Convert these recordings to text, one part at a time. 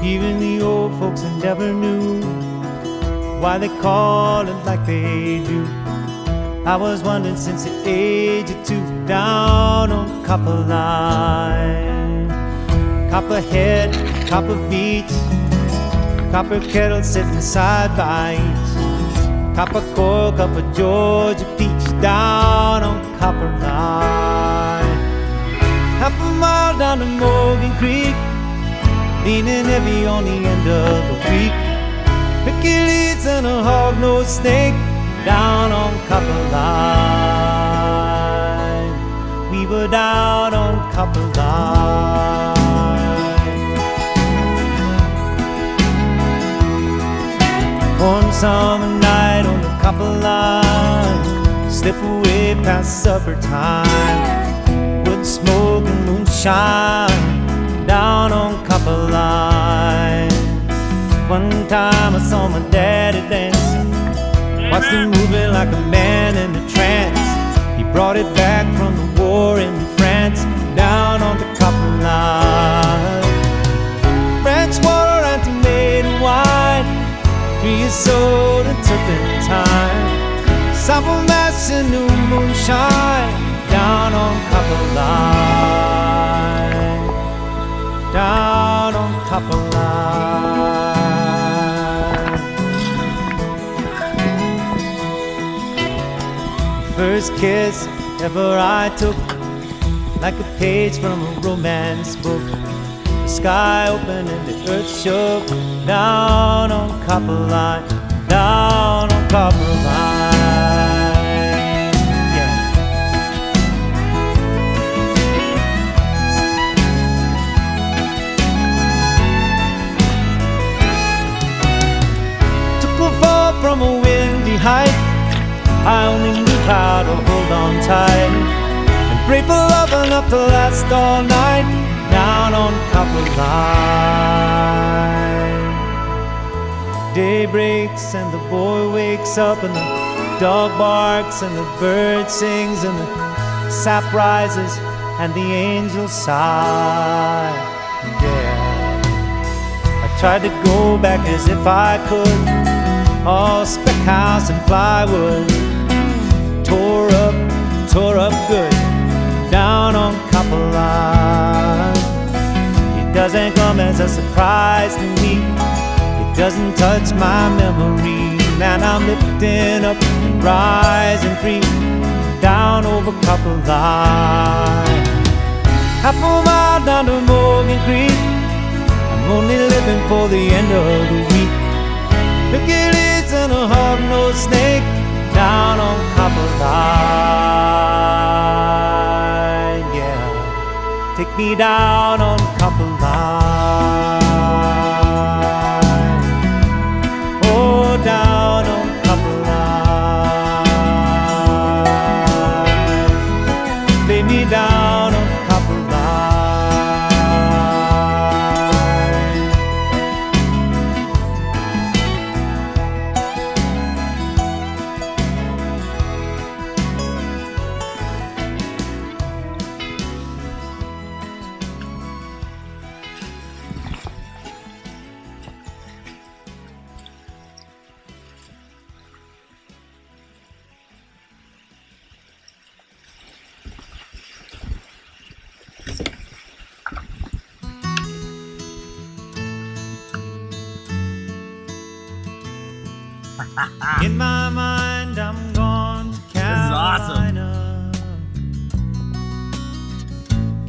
Even the old folks never knew why they call it like they do. I was wondering since the age of 2, down on Coppermine. Copperhead, Copper Beach, copper kettle sitting side by each, copper coil, copper Georgia peach, down on Coppermine. Half a mile down to Morgan Creek, leaning heavy on the end of the week. Hercules and a hog-nosed snake, down on Coppermine. We were down on Coppermine. One summer night on the Coppermine, slip away past supper time, wood smoke and moonshine, down on Coppermine. One time I saw my daddy dancing, watched him moving like a man in a trance. He brought it back from the war in France, down on the Coppermine. French water and tomato wine, creosote and turpentine, sample mass and new moonshine, down on Coppermine, down on Coppermine. First kiss ever I took, like a page from a romance book. The sky opened and the earth shook, down on Coppermine, down on Coppermine. Yeah. Took a fall from a windy height, I only knew how to hold on tight and pray for love enough to last all night, down on Coppermine. Day breaks and the boy wakes up and the dog barks and the bird sings and the sap rises and the angels sigh. Yeah, I tried to go back as if I could, all spec house and plywood, tore up good, down on Coppermine. It doesn't come as a surprise to me, it doesn't touch my memory. Man, I'm lifting up and rising free, down over Coppermine. Half a mile down to Morgan Creek, I'm only living for the end of the week. Hercules and a hog-nosed snake, down on Coppermine. Yeah, take me down on Coppermine. Oh, down on Coppermine. Lay me down on in my mind, I'm gone to Carolina. This is awesome.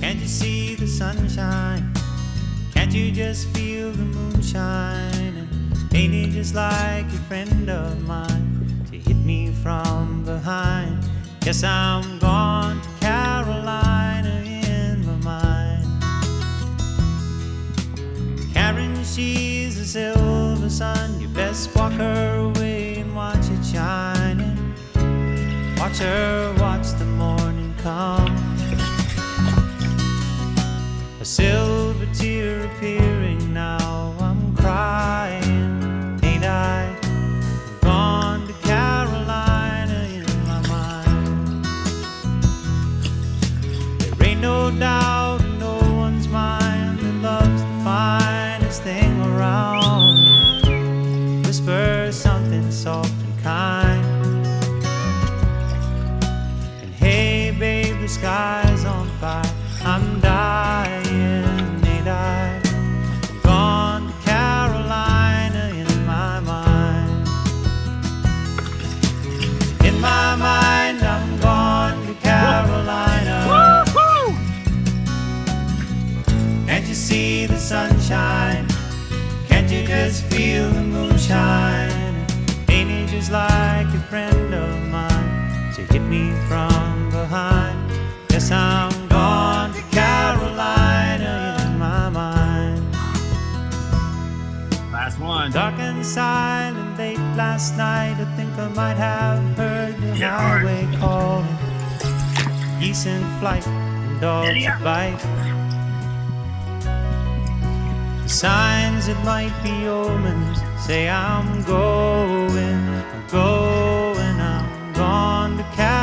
Can't you see the sunshine? Can't you just feel the moonshine? And ain't it just like a friend of mine to hit me from behind? Yes, I'm gone to Carolina in my mind. Karen, she's a silver sun. You best walk her away and watch it shining. Watch her watch the morning come. A silver tear appearing now. I'm crying, ain't I? I'm gone to Carolina in my mind. no doubt in no one's mind that love's the finest thing around. moonshine. Ain't he just like a friend of mine to hit me from behind? Yes, I'm gone to Carolina in my mind. Last one. Dark and silent late last night, I think I might have heard the highway calling. Geese in flight and dogs at bite. The signs that might be omens say I'm going, I'm gone to Carolina.